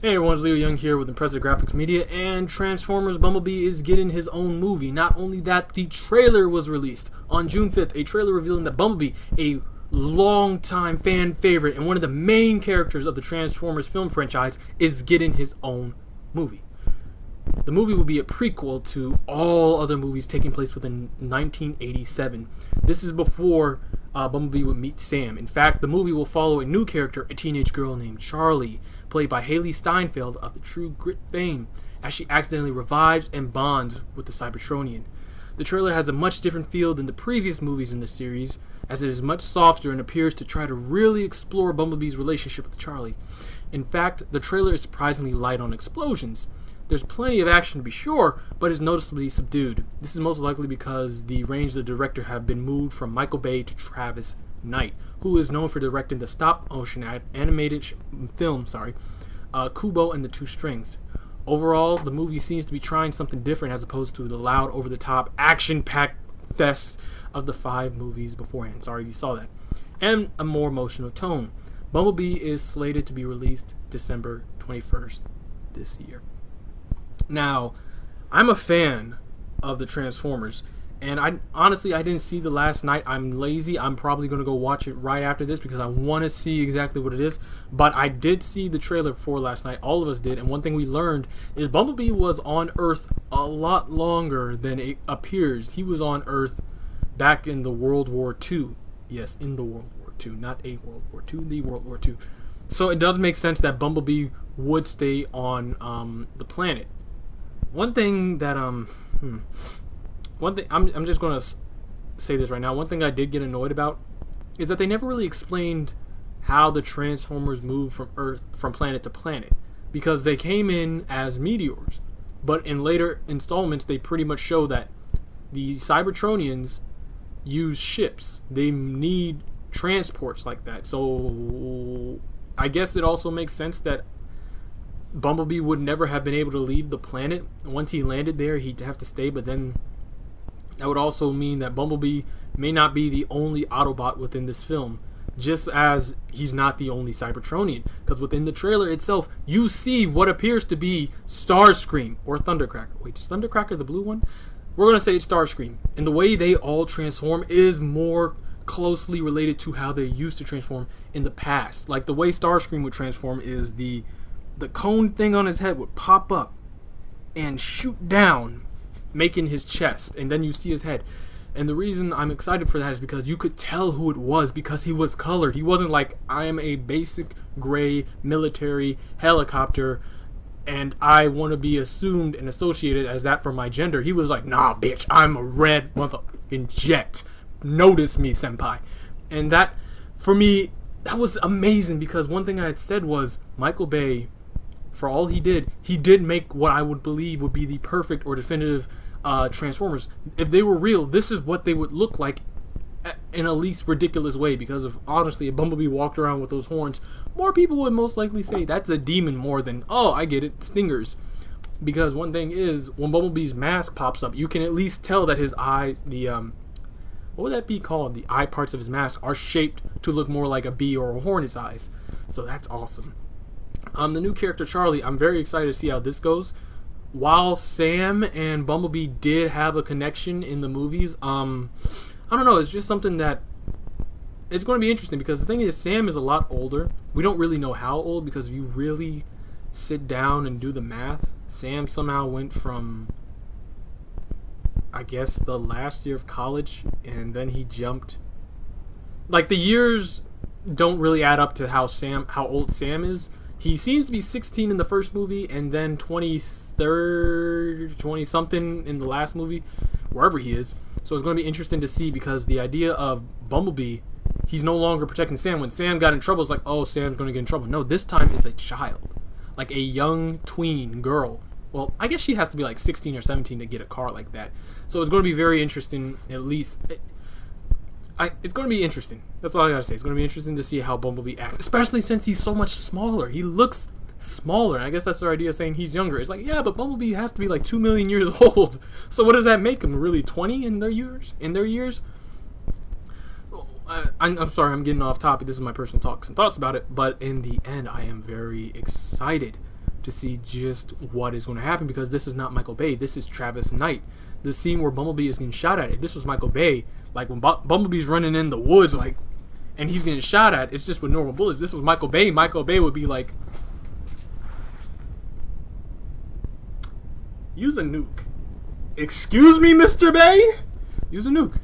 Hey everyone, it's Leo Young here with Impressive Graphics Media, and Transformers Bumblebee is getting his own movie. Not only that, the trailer was released on June 5th, a trailer revealing that Bumblebee, a longtime fan favorite and one of the main characters of the Transformers film franchise, is getting his own movie. The movie will be a prequel to all other movies taking place within 1987. This is before Bumblebee would meet Sam. In fact, the movie will follow a new character, a teenage girl named Charlie, played by Haley Steinfeld of the True Grit fame, as she accidentally revives and bonds with the Cybertronian. The trailer has a much different feel than the previous movies in the series, as it is much softer and appears to try to really explore Bumblebee's relationship with Charlie. In fact, the trailer is surprisingly light on explosions. There's plenty of action to be sure, but is noticeably subdued. This is most likely because the range of the director have been moved from Michael Bay to Travis Knight, who is known for directing the stop-motion animated film, Kubo and the Two Strings. Overall, the movie seems to be trying something different as opposed to the loud, over-the-top, action-packed fest of the 5 movies beforehand. Sorry if you saw that. And a more emotional tone. Bumblebee is slated to be released December 21st this year. Now, I'm a fan of the Transformers, and I didn't see the last night. I'm lazy. I'm probably going to go watch it right after this because I want to see exactly what it is. But I did see the trailer for last night. All of us did. And one thing we learned is Bumblebee was on Earth a lot longer than it appears. He was on Earth back in the World War II. Yes, in the World War II. Not a World War II, the World War II. So it does make sense that Bumblebee would stay on the planet. One thing that I'm just going to say this right now. One thing I did get annoyed about is that they never really explained how the Transformers moved from planet to planet, because they came in as meteors, but in later installments they pretty much show that the Cybertronians use ships. They need transports like that. So I guess it also makes sense that Bumblebee would never have been able to leave the planet. Once he landed there, he'd have to stay, but then that would also mean that Bumblebee may not be the only Autobot within this film, just as he's not the only Cybertronian, because within the trailer itself, you see what appears to be Starscream or Thundercracker. Wait, is Thundercracker the blue one? We're going to say it's Starscream. And the way they all transform is more closely related to how they used to transform in the past. Like the way Starscream would transform is the cone thing on his head would pop up and shoot down, making his chest, and then you see his head. And the reason I'm excited for that is because you could tell who it was because he was colored. He wasn't like, I am a basic gray military helicopter and I want to be assumed and associated as that for my gender. He was like, nah bitch, I'm a red motherfucking jet. Notice me, senpai. And that, for me, that was amazing, because one thing I had said was Michael Bay, for all he did make what I would believe would be the perfect or definitive Transformers. If they were real, this is what they would look like in a least ridiculous way, because if honestly if Bumblebee walked around with those horns, more people would most likely say that's a demon more than, oh, I get it, stingers. Because one thing is, when Bumblebee's mask pops up, you can at least tell that his eyes, what would that be called? The eye parts of his mask are shaped to look more like a bee or a hornet's eyes. So that's awesome. The new character Charlie, I'm very excited to see how this goes. While Sam and Bumblebee did have a connection in the movies, I don't know, it's just something that it's going to be interesting, because the thing is, Sam is a lot older. We don't really know how old, because if you really sit down and do the math, Sam somehow went from, I guess, the last year of college, and then he jumped. Like, the years don't really add up to how old Sam is. He seems to be 16 in the first movie, and then 20-something in the last movie, wherever he is. So it's going to be interesting to see, because the idea of Bumblebee, he's no longer protecting Sam. When Sam got in trouble, it's like, oh, Sam's going to get in trouble. No, this time it's a child. Like a young tween girl. Well, I guess she has to be like 16 or 17 to get a car like that. So it's going to be very interesting, at least. It's going to be interesting. That's all I gotta say. It's going to be interesting to see how Bumblebee acts, especially since he's so much smaller. He looks smaller. And I guess that's their idea of saying he's younger. It's like, yeah, but Bumblebee has to be like 2 million years old. So what does that make him? Really 20 in their years? I'm sorry, I'm getting off topic. This is my personal thoughts about it. But in the end, I am very excited to see just what is going to happen, because this is not Michael Bay. This is Travis Knight. The scene where Bumblebee is getting shot at. If this was Michael Bay, like when Bumblebee's running in the woods, like, and he's getting shot at, it's just with normal bullets. If this was Michael Bay would be like, use a nuke. Excuse me, Mr. Bay? Use a nuke.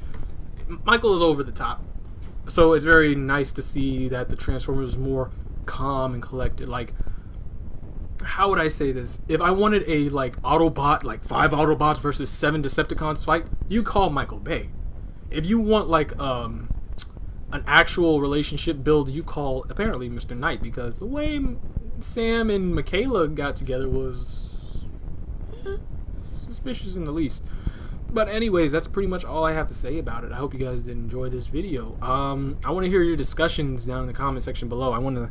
Michael is over the top. So it's very nice to see that the Transformers is more calm and collected. Like, how would I say this? If I wanted a, like, Autobot, like 5 Autobots versus 7 Decepticons fight, you call Michael Bay. If you want, like, an actual relationship build, you call, apparently, Mr. Knight, because the way Sam and Michaela got together was suspicious in the least. But anyways, that's pretty much all I have to say about it. I hope you guys did enjoy this video. I want to hear your discussions down in the comment section below. I was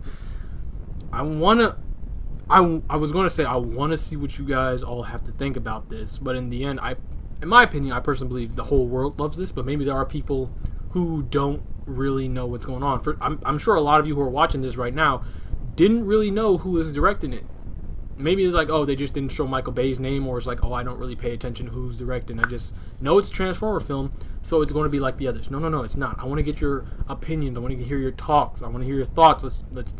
going to say I want to see what you guys all have to think about this, but in the end, in my opinion, I personally believe the whole world loves this, but maybe there are people who don't really know what's going on. I'm sure a lot of you who are watching this right now didn't really know who is directing it. Maybe it's like, oh, they just didn't show Michael Bay's name, or it's like, oh, I don't really pay attention to who's directing. I just know it's a Transformer film, so it's going to be like the others. No, it's not. I want to get your opinions. I want to hear your talks. I want to hear your thoughts. I want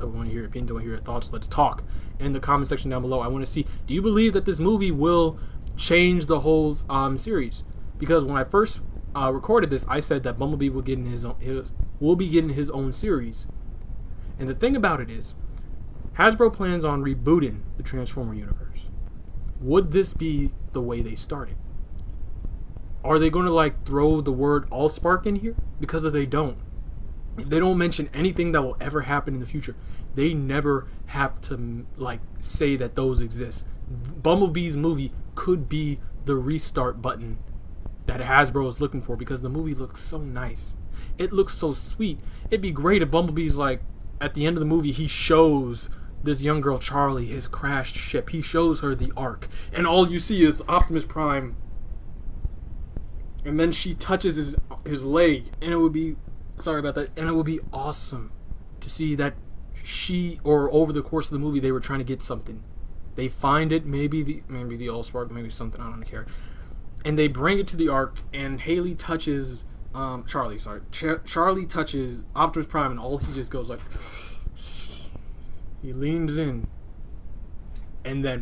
to hear your opinions. I want to hear your thoughts. Let's talk in the comment section down below. I want to see, do you believe that this movie will change the whole series? Because when I first recorded this, I said that Bumblebee will be getting his own series. And the thing about it is, Hasbro plans on rebooting the Transformer universe. Would this be the way they started? Are they going to like throw the word Allspark in here? Because if they don't mention anything that will ever happen in the future, they never have to like say that those exist. Bumblebee's movie could be the restart button that Hasbro is looking for, because the movie looks so nice. It looks so sweet. It'd be great if Bumblebee's like, at the end of the movie, he shows this young girl, Charlie, his crashed ship. He shows her the Ark, and all you see is Optimus Prime, and then she touches his leg, and it would be, sorry about that, and it would be awesome to see that over the course of the movie, they were trying to get something. They find it, maybe the Allspark, maybe something, I don't care, and they bring it to the Ark, and Haley touches Charlie touches Optimus Prime, and all he just goes like, he leans in, and then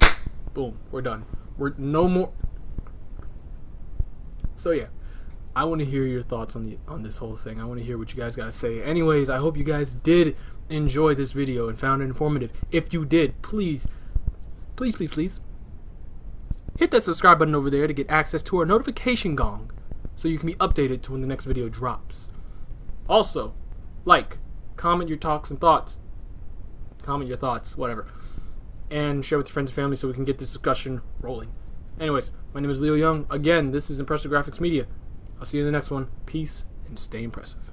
boom, we're done. We're no more. So yeah, I want to hear your thoughts on this whole thing. I want to hear what you guys got to say. Anyways, I hope you guys did enjoy this video and found it informative. If you did, please hit that subscribe button over there to get access to our notification gong, so you can be updated to when the next video drops. Also, comment your talks and thoughts. Comment your thoughts, whatever. And share with your friends and family so we can get this discussion rolling. Anyways, my name is Leo Young. Again, this is Impressive Graphics Media. I'll see you in the next one. Peace and stay impressive.